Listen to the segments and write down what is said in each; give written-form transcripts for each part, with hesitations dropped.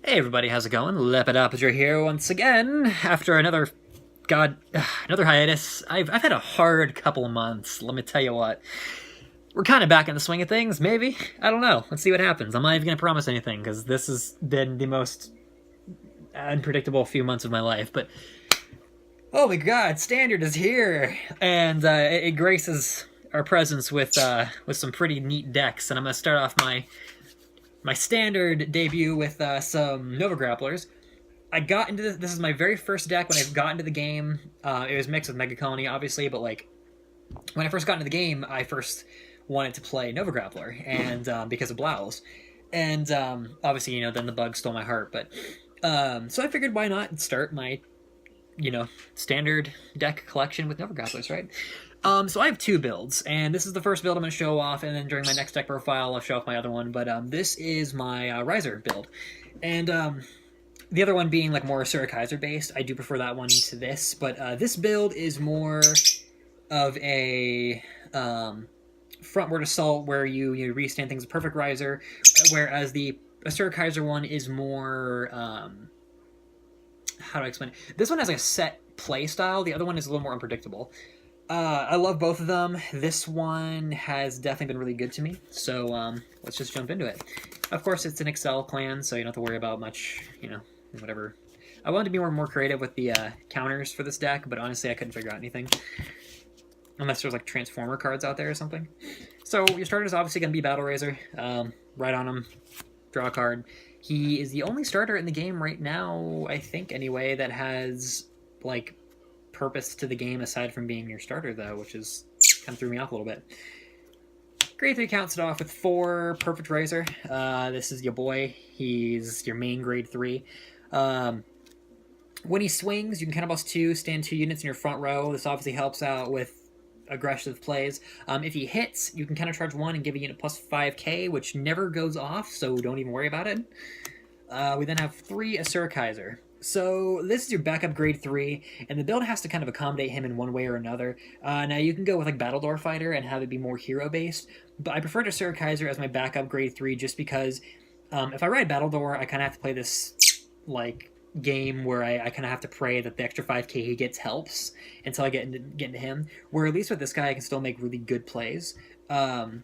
Hey everybody, how's it going? Lepidopager here once again after another hiatus. I've had a hard couple of months. Let me tell you what. We're kind of back in the swing of things, maybe. I don't know. Let's see what happens. I'm not even gonna promise anything because this has been the most unpredictable few months of my life. But oh my God, Standard is here, and it graces our presence with some pretty neat decks. And I'm gonna start off my Standard debut with some Nova Grapplers. I got into this is my very first deck when I got into the game. It was mixed with Mega Colony, obviously, but like when I first got into the game, I first wanted to play Nova Grappler, and because of Blows. And obviously, then the bug stole my heart, but so I figured why not start my standard deck collection with Nova Grapplers, right? So I have two builds, and this is the first build I'm going to show off, and then during my next deck profile, I'll show off my other one, but this is my Riser build. And the other one being like more Asura Kaiser based. I do prefer that one to this, but this build is more of a frontward assault where you restand things with Perfect Riser, whereas the Asura Kaiser one is more, how do I explain it? This one has like a set play style, the other one is a little more unpredictable. I love both of them. This one has definitely been really good to me, so let's just jump into it. Of course, it's an Excel clan, so you don't have to worry about much, whatever. I wanted to be more creative with the counters for this deck, but honestly, I couldn't figure out anything. Unless there's like Transformer cards out there or something. So your starter is obviously going to be Battle Razor. Right on him, draw a card. He is the only starter in the game right now, I think anyway, that has like purpose to the game aside from being your starter, though, which is kind of threw me off a little bit. Grade 3 counts it off with 4 Perfect Razor. This is your boy. He's your main grade 3. When he swings, you can counterblast 2, stand 2 units in your front row. This obviously helps out with aggressive plays. If he hits, you can countercharge 1 and give a unit plus 5k, which never goes off, so don't even worry about it. We then have 3 Asura Kaiser. So this is your backup grade 3, and the build has to kind of accommodate him in one way or another. Now you can go with like Battledore Fighter and have it be more hero-based, but I prefer Asura Kaiser as my backup grade 3 just because if I ride Battledore, I kind of have to play this like game where I kind of have to pray that the extra 5k he gets helps until I get into him, where at least with this guy I can still make really good plays. And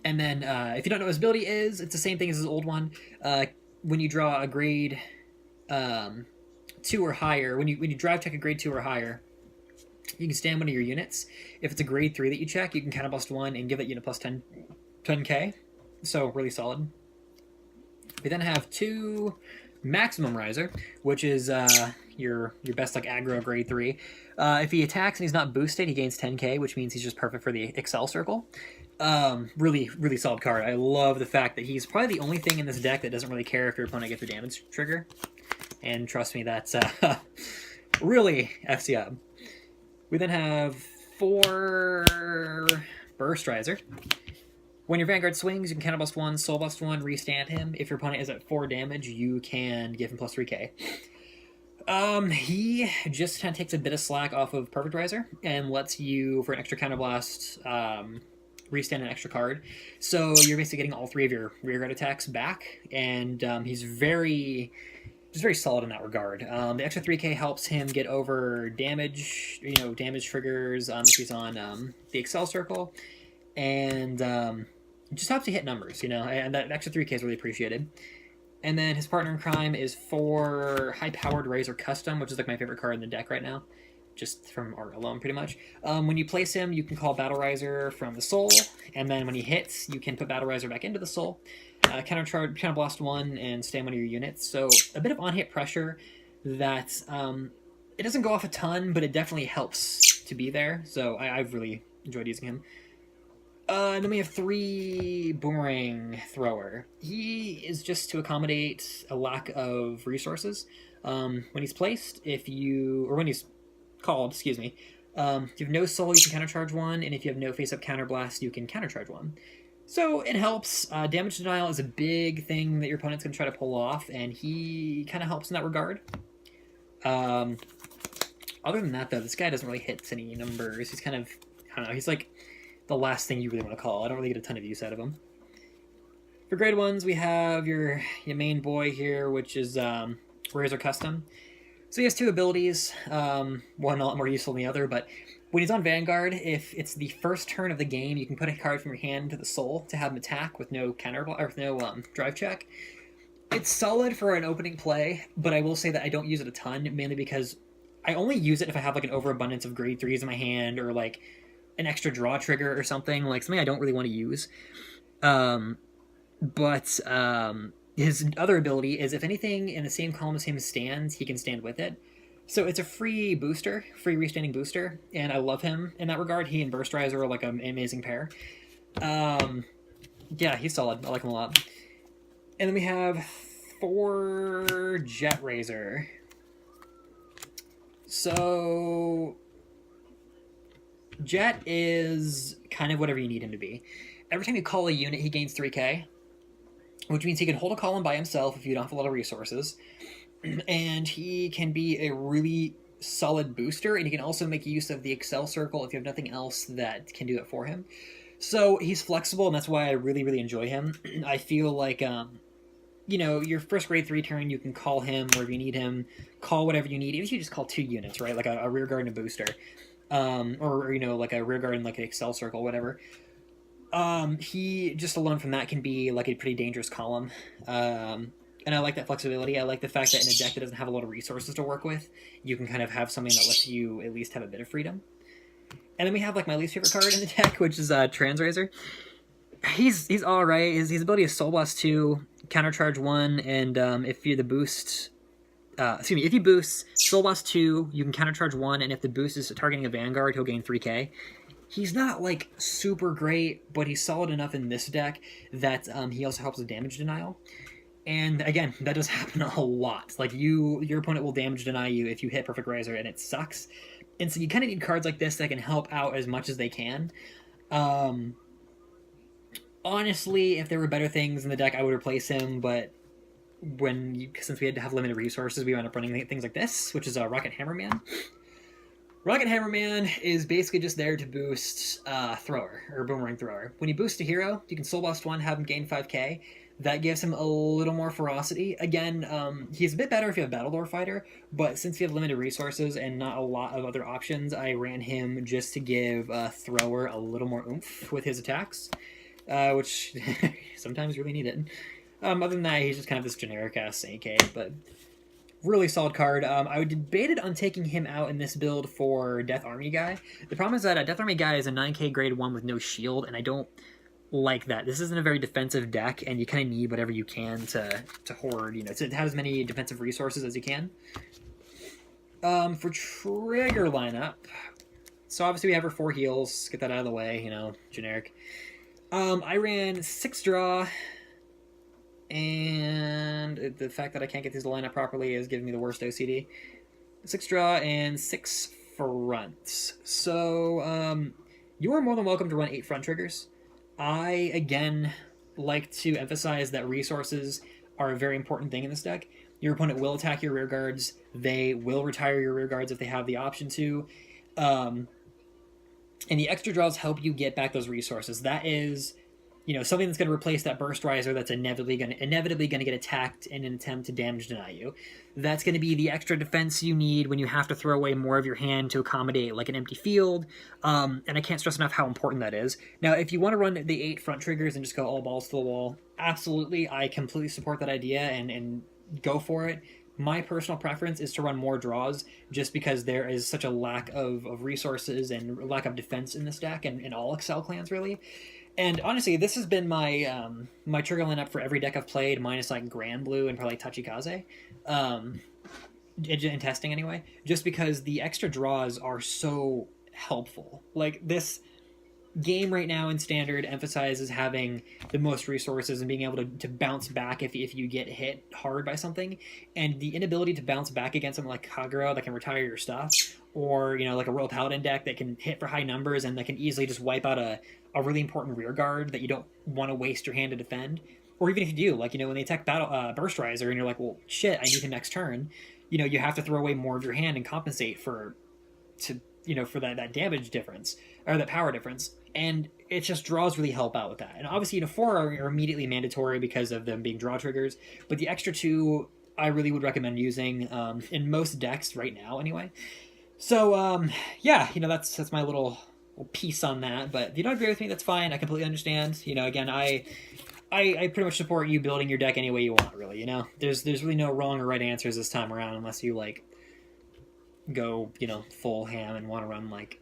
then if you don't know what his ability is, it's the same thing as his old one. When you draw a grade 2 or higher, when you drive check a grade 2 or higher, you can stand one of your units. If it's a grade 3 that you check, you can counterblast 1 and give that unit plus 10k. So really solid. We then have 2 Maximum Riser, which is your best like aggro grade 3. If he attacks and he's not boosted, he gains 10k, which means he's just perfect for the Excel circle. Really, really solid card. I love the fact that he's probably the only thing in this deck that doesn't really care if your opponent gets a damage trigger. And trust me, that's really FC up. We then have 4 Burst Riser. When your Vanguard swings, you can counterblast 1, soulblast 1, restand him. If your opponent is at 4 damage, you can give him plus 3k. He just kind of takes a bit of slack off of Perfect Riser and lets you, for an extra counterblast, restand an extra card. So you're basically getting all 3 of your rearguard attacks back, and he's very solid in that regard. The extra 3k helps him get over damage, damage triggers if he's on the Excel circle, and just helps you hit numbers, and that extra 3k is really appreciated. And then his partner in crime is 4 high-powered Razor Custom, which is like my favorite card in the deck right now, just from art alone, pretty much. When you place him, you can call Battle Riser from the Soul, and then when he hits, you can put Battle Riser back into the Soul. Counterblast 1 and stand one of your units. So a bit of on-hit pressure that it doesn't go off a ton, but it definitely helps to be there. So I've really enjoyed using him. And then we have 3 Boomerang Thrower. He is just to accommodate a lack of resources. When he's placed, when he's called, excuse me, if you have no soul, you can countercharge 1, and if you have no face-up counterblast, you can countercharge 1. So it helps. Damage denial is a big thing that your opponent's going to try to pull off, and he kind of helps in that regard. Other than that, though, this guy doesn't really hit any numbers. He's kind of, I don't know, he's like the last thing you really want to call. I don't really get a ton of use out of him. For grade ones, we have your main boy here, which is Razor Custom. So he has two abilities, one a lot more useful than the other, but when he's on Vanguard, if it's the first turn of the game, you can put a card from your hand to the soul to have him attack with no counter or with no drive check. It's solid for an opening play, but I will say that I don't use it a ton, mainly because I only use it if I have like an overabundance of grade 3s in my hand, or like an extra draw trigger or something I don't really want to use. But his other ability is if anything in the same column as him stands, he can stand with it. So it's a free booster, free restanding booster, and I love him in that regard. He and Burst Riser are like an amazing pair. Yeah, he's solid. I like him a lot. And then we have 4 Jet Razor. So Jet is kind of whatever you need him to be. Every time you call a unit, he gains 3k, which means he can hold a column by himself if you don't have a lot of resources. And he can be a really solid booster, and he can also make use of the Excel Circle if you have nothing else that can do it for him. So he's flexible, and that's why I really, really enjoy him. I feel like, you know, your first grade 3 turn, you can call him wherever you need him, call whatever you need, even if you just call 2 units, right, like a rear guard and a booster, or, you know, like a rear guard and like an Excel Circle, whatever. He, just alone from that, can be like a pretty dangerous column. And I like that flexibility. I like the fact that in a deck that doesn't have a lot of resources to work with, you can kind of have something that lets you at least have a bit of freedom. And then we have like my least favorite card in the deck, which is Transrazor. He's all right. His ability is Soul Blast 2, Countercharge 1, and if you boost Soul Blast 2, you can Countercharge 1, and if the boost is targeting a Vanguard, he'll gain 3k. He's not like super great, but he's solid enough in this deck that he also helps with damage denial. And again, that does happen a lot. Like your opponent will damage deny you if you hit Perfect Razor, and it sucks. And so you kind of need cards like this that can help out as much as they can. Honestly, if there were better things in the deck, I would replace him. But since we had to have limited resources, we wound up running things like this, which is a Rocket Hammerman. Rocket Hammerman is basically just there to boost Thrower, or Boomerang Thrower. When you boost a hero, you can Soul Blast 1, have him gain 5k. That gives him a little more ferocity. Again, he's a bit better if you have Battledore Fighter, but since you have limited resources and not a lot of other options, I ran him just to give Thrower a little more oomph with his attacks, which sometimes really need it. Other than that, he's just kind of this generic-ass AK, but really solid card. I debated on taking him out in this build for Death Army Guy. The problem is that Death Army Guy is a 9k grade 1 with no shield, and I don't like that. This isn't a very defensive deck, and you kind of need whatever you can to hoard, you know, to have as many defensive resources as you can. For trigger lineup, so obviously we have our 4 heals, get that out of the way, you know, generic. I ran 6 draw, and the fact that I can't get these to line up properly is giving me the worst OCD. 6 draw and 6 fronts. So, you are more than welcome to run 8 front triggers. I, again, like to emphasize that resources are a very important thing in this deck. Your opponent will attack your rear guards. They will retire your rear guards if they have the option to. And the extra draws help you get back those resources. That is, you know, something that's going to replace that Burst Riser that's inevitably going to get attacked in an attempt to damage deny you. That's going to be the extra defense you need when you have to throw away more of your hand to accommodate like an empty field. And I can't stress enough how important that is. Now, if you want to run the 8 front triggers and just go all balls to the wall, absolutely, I completely support that idea and go for it. My personal preference is to run more draws just because there is such a lack of resources and lack of defense in this deck and in all Excel clans, really. And honestly, this has been my my trigger lineup for every deck I've played, minus like Grand Blue and probably Tachikaze, in testing anyway, just because the extra draws are so helpful. Like, this game right now in Standard emphasizes having the most resources and being able to bounce back if you get hit hard by something, and the inability to bounce back against something like Kagero that can retire your stuff, or, you know, like a Royal Paladin deck that can hit for high numbers and that can easily just wipe out a really important rear guard that you don't want to waste your hand to defend. Or even if you do, like, you know, when they attack Burst Riser and you're like, well, shit, I need him next turn, you know, you have to throw away more of your hand and compensate for that damage difference, or that power difference. And it just draws really help out with that. And obviously, 4 are immediately mandatory because of them being draw triggers, but the extra 2 I really would recommend using in most decks right now anyway. So, yeah, that's my little piece on that. But if you don't agree with me, that's fine. I completely understand. Again, I pretty much support you building your deck any way you want, really. There's really no wrong or right answers this time around unless you, like, go, full ham and want to run, like,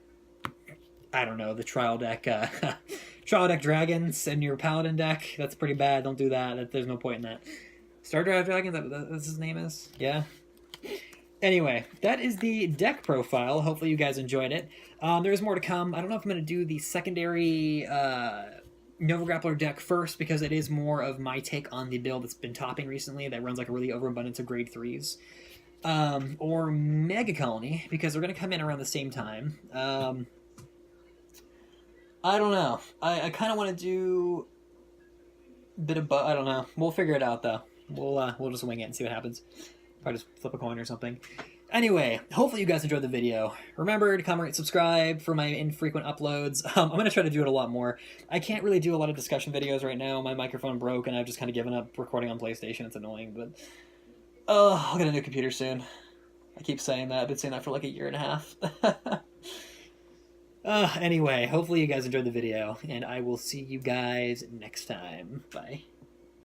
I don't know, the trial deck dragons in your paladin deck. That's pretty bad. Don't do that. There's no point in that. Star Drive Dragon, that's his name is? Yeah. Anyway, that is the deck profile. Hopefully you guys enjoyed it. There's more to come. I don't know if I'm going to do the secondary Nova Grappler deck first, because it is more of my take on the build that's been topping recently that runs like a really overabundance of grade 3s. Or Mega Colony, because they're going to come in around the same time. I don't know. I kind of want to do a bit of I don't know. We'll figure it out, though. We'll just wing it and see what happens. Probably just flip a coin or something. Anyway, hopefully you guys enjoyed the video. Remember to comment, rate, subscribe for my infrequent uploads. I'm going to try to do it a lot more. I can't really do a lot of discussion videos right now. My microphone broke, and I've just kind of given up recording on PlayStation. It's annoying, but I'll get a new computer soon. I keep saying that. I've been saying that for like 1.5 years. Anyway, hopefully you guys enjoyed the video, and I will see you guys next time. Bye.